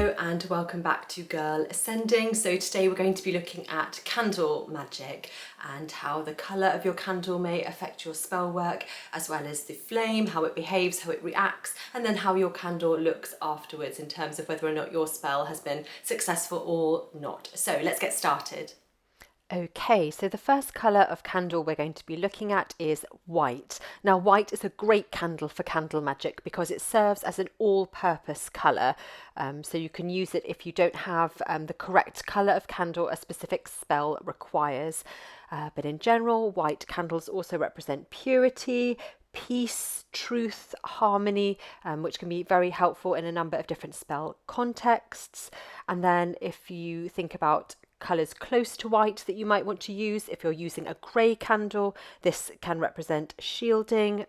Hello and welcome back to Girl Ascending. So today we're going to be looking at candle magic and how the colour of your candle may affect your spell work, as well as the flame, how it behaves, how it reacts, and then how your candle looks afterwards in terms of whether or not your spell has been successful or not. So let's get started. Okay, so the first colour of candle we're going to be looking at is white. Now, white is a great candle for candle magic because it serves as an all-purpose colour. So you can use it if you don't have the correct colour of candle a specific spell requires. But in general, white candles also represent purity, peace, truth, harmony, which can be very helpful in a number of different spell contexts. And then if you think about colours close to white that you might want to use, if you're using a grey candle, this can represent shielding,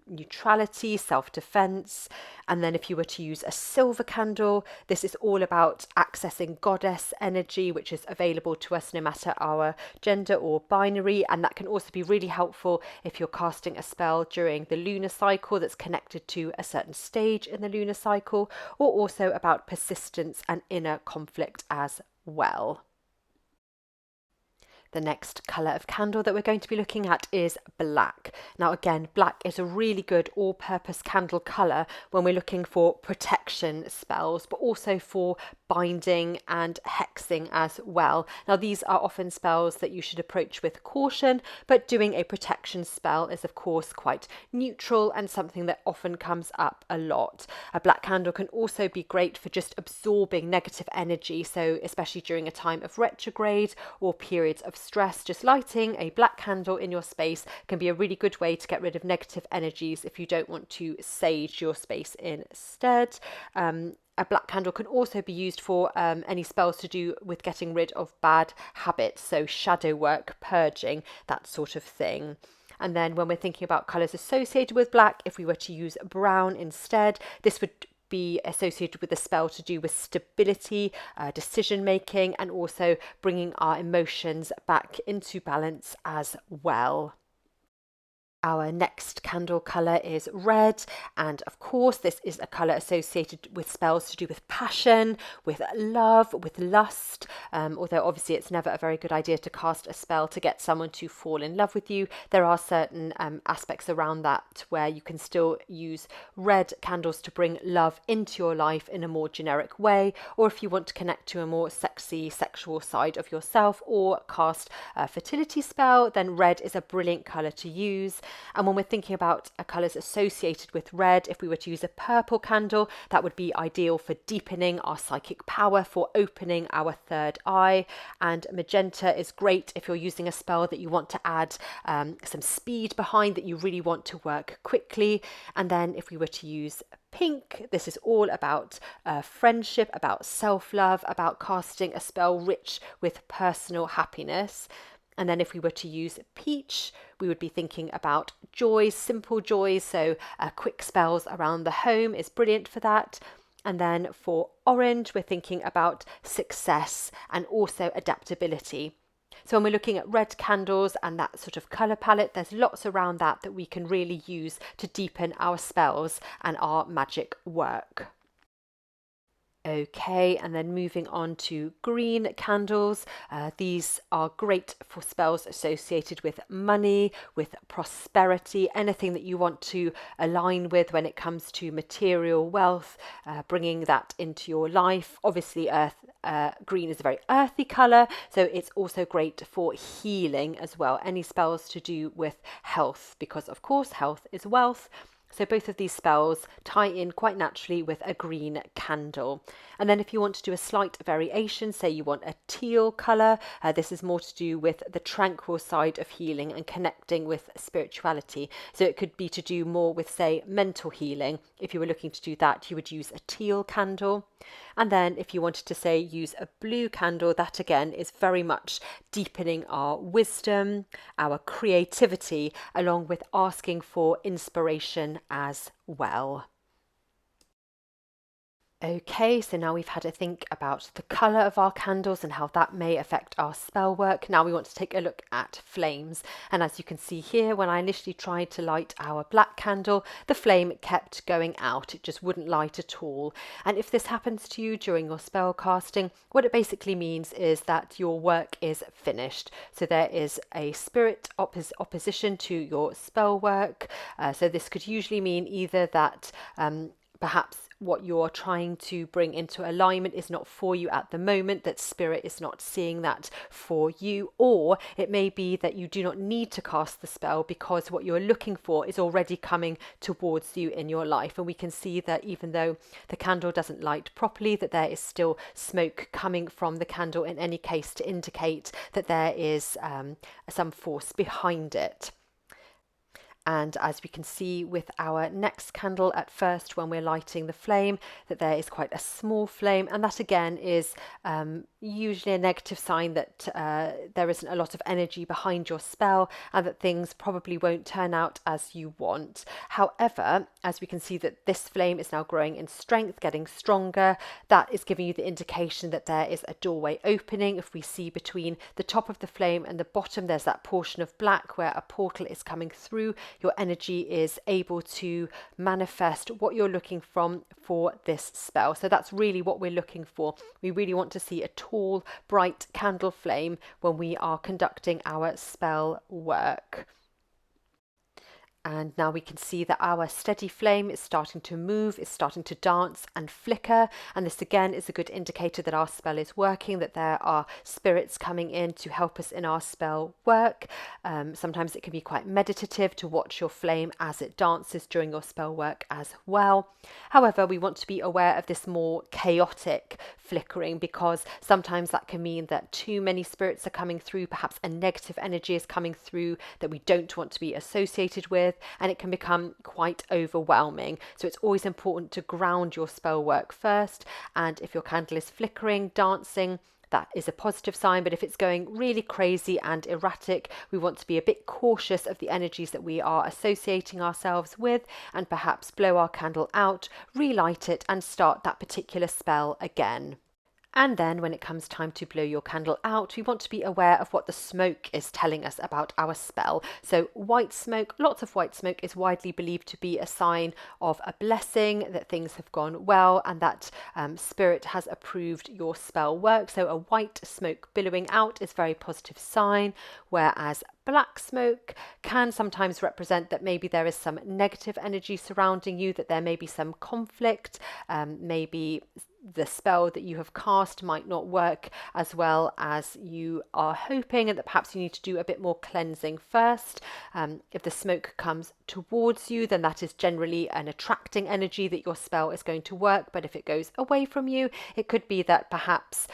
neutrality, self-defense. And then if you were to use a silver candle, this is all about accessing goddess energy, which is available to us no matter our gender or binary. And that can also be really helpful if you're casting a spell during the lunar cycle that's connected to a certain stage in the lunar cycle, or also about persistence and inner conflict as well. The next colour of candle that we're going to be looking at is black. Now again, black is a really good all-purpose candle colour when we're looking for protection spells, but also for binding and hexing as well. Now these are often spells that you should approach with caution, but doing a protection spell is of course quite neutral and something that often comes up a lot. A black candle can also be great for just absorbing negative energy, so especially during a time of retrograde or periods of stress, just lighting a black candle in your space can be a really good way to get rid of negative energies if you don't want to sage your space instead. A black candle can also be used for any spells to do with getting rid of bad habits, so shadow work, purging, that sort of thing. And then when we're thinking about colours associated with black, if we were to use brown instead, this would be associated with a spell to do with stability, decision making, and also bringing our emotions back into balance as well. Our next candle colour is red, and of course this is a colour associated with spells to do with passion, with love, with lust, although obviously it's never a very good idea to cast a spell to get someone to fall in love with you. There are certain aspects around that where you can still use red candles to bring love into your life in a more generic way, or if you want to connect to a more sexy sexual side of yourself or cast a fertility spell, then red is a brilliant colour to use. And when we're thinking about colours associated with red, if we were to use a purple candle, that would be ideal for deepening our psychic power, for opening our third eye. And magenta is great if you're using a spell that you want to add some speed behind, that you really want to work quickly. And then if we were to use pink, this is all about friendship, about self-love, about casting a spell rich with personal happiness. And then if we were to use peach, we would be thinking about joys, simple joys. So quick spells around the home is brilliant for that. And then for orange, we're thinking about success and also adaptability. So when we're looking at red candles and that sort of colour palette, there's lots around that we can really use to deepen our spells and our magic work. Okay, and then moving on to green candles. These are great for spells associated with money, with prosperity, anything that you want to align with when it comes to material wealth, bringing that into your life. Obviously, green is a very earthy colour, so it's also great for healing as well. Any spells to do with health, because of course health is wealth. So both of these spells tie in quite naturally with a green candle. And then if you want to do a slight variation, say you want a teal colour, this is more to do with the tranquil side of healing and connecting with spirituality. So it could be to do more with, say, mental healing. If you were looking to do that, you would use a teal candle. And then if you wanted to, say, use a blue candle, that again is very much deepening our wisdom, our creativity, along with asking for inspiration as well. Okay, so now we've had a think about the colour of our candles and how that may affect our spell work. Now we want to take a look at flames. And as you can see here, when I initially tried to light our black candle, the flame kept going out. It just wouldn't light at all. And if this happens to you during your spell casting, what it basically means is that your work is finished. So there is a spirit opposition to your spell work. So this could usually mean either that perhaps what you're trying to bring into alignment is not for you at the moment, that spirit is not seeing that for you, or it may be that you do not need to cast the spell because what you're looking for is already coming towards you in your life. And we can see that even though the candle doesn't light properly, that there is still smoke coming from the candle in any case to indicate that there is some force behind it. And as we can see with our next candle, at first when we're lighting the flame, that there is quite a small flame, and that again is usually a negative sign that there isn't a lot of energy behind your spell and that things probably won't turn out as you want. However, as we can see that this flame is now growing in strength, getting stronger, that is giving you the indication that there is a doorway opening. If we see between the top of the flame and the bottom, there's that portion of black where a portal is coming through. Your energy is able to manifest what you're looking for this spell. So that's really what we're looking for. We really want to see a tall, bright candle flame when we are conducting our spell work. And now we can see that our steady flame is starting to move, is starting to dance and flicker. And this again is a good indicator that our spell is working, that there are spirits coming in to help us in our spell work. Sometimes it can be quite meditative to watch your flame as it dances during your spell work as well. However, we want to be aware of this more chaotic flickering, because sometimes that can mean that too many spirits are coming through, perhaps a negative energy is coming through that we don't want to be associated with, and it can become quite overwhelming. So it's always important to ground your spell work first, and if your candle is flickering, dancing, that is a positive sign. But if it's going really crazy and erratic, we want to be a bit cautious of the energies that we are associating ourselves with, and perhaps blow our candle out, relight it, and start that particular spell again. And then when it comes time to blow your candle out, we want to be aware of what the smoke is telling us about our spell. So white smoke, lots of white smoke, is widely believed to be a sign of a blessing, that things have gone well, and that spirit has approved your spell work. So a white smoke billowing out is a very positive sign, whereas black smoke can sometimes represent that maybe there is some negative energy surrounding you, that there may be some conflict, maybe the spell that you have cast might not work as well as you are hoping, and that perhaps you need to do a bit more cleansing first. If the smoke comes towards you, then that is generally an attracting energy that your spell is going to work. But if it goes away from you, it could be that perhaps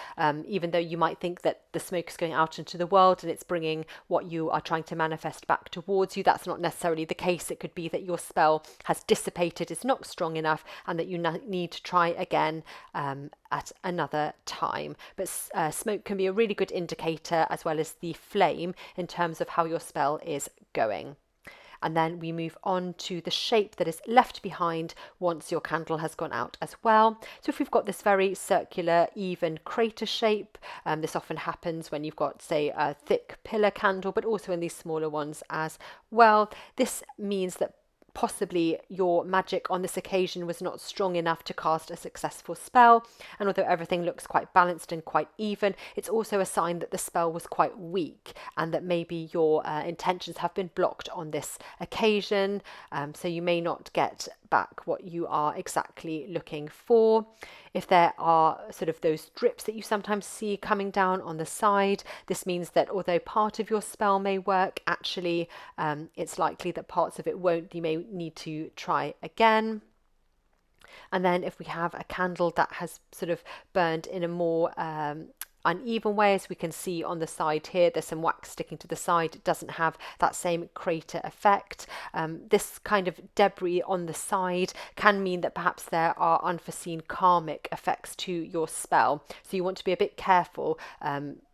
even though you might think that the smoke is going out into the world and it's bringing what you are trying to manifest back towards you, that's not necessarily the case. It could be that your spell has dissipated, is not strong enough, and that you need to try again at another time. But smoke can be a really good indicator, as well as the flame, in terms of how your spell is going. And then we move on to the shape that is left behind once your candle has gone out as well. So if we've got this very circular, even crater shape, this often happens when you've got, say, a thick pillar candle, but also in these smaller ones as well. This means that possibly your magic on this occasion was not strong enough to cast a successful spell, and although everything looks quite balanced and quite even, it's also a sign that the spell was quite weak and that maybe your intentions have been blocked on this occasion, so you may not get back what you are exactly looking for. If there are sort of those drips that you sometimes see coming down on the side, this means that although part of your spell may work, actually it's likely that parts of it won't. You may need to try again. And then if we have a candle that has sort of burned in a more uneven way, as we can see on the side here, there's some wax sticking to the side. It doesn't have that same crater effect. This kind of debris on the side can mean that perhaps there are unforeseen karmic effects to your spell, so you want to be a bit careful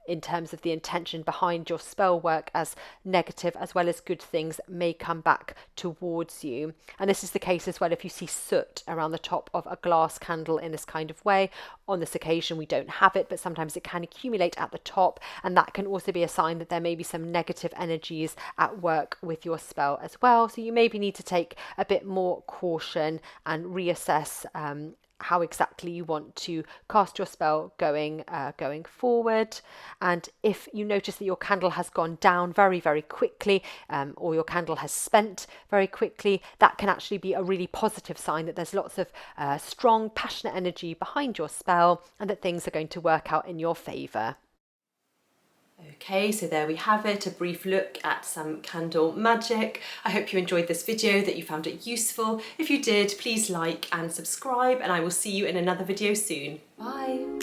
in terms of the intention behind your spell work, as negative as well as good things may come back towards you. And this is the case as well if you see soot around the top of a glass candle in this kind of way. On this occasion we don't have it, but sometimes it can accumulate at the top, and that can also be a sign that there may be some negative energies at work with your spell as well. So you maybe need to take a bit more caution and reassess how exactly you want to cast your spell going forward. And if you notice that your candle has gone down very quickly, or your candle has spent very quickly, that can actually be a really positive sign that there's lots of strong, passionate energy behind your spell, and that things are going to work out in your favour. Okay, so there we have it, a brief look at some candle magic. I hope you enjoyed this video, that you found it useful. If you did, please like and subscribe, and I will see you in another video soon. Bye!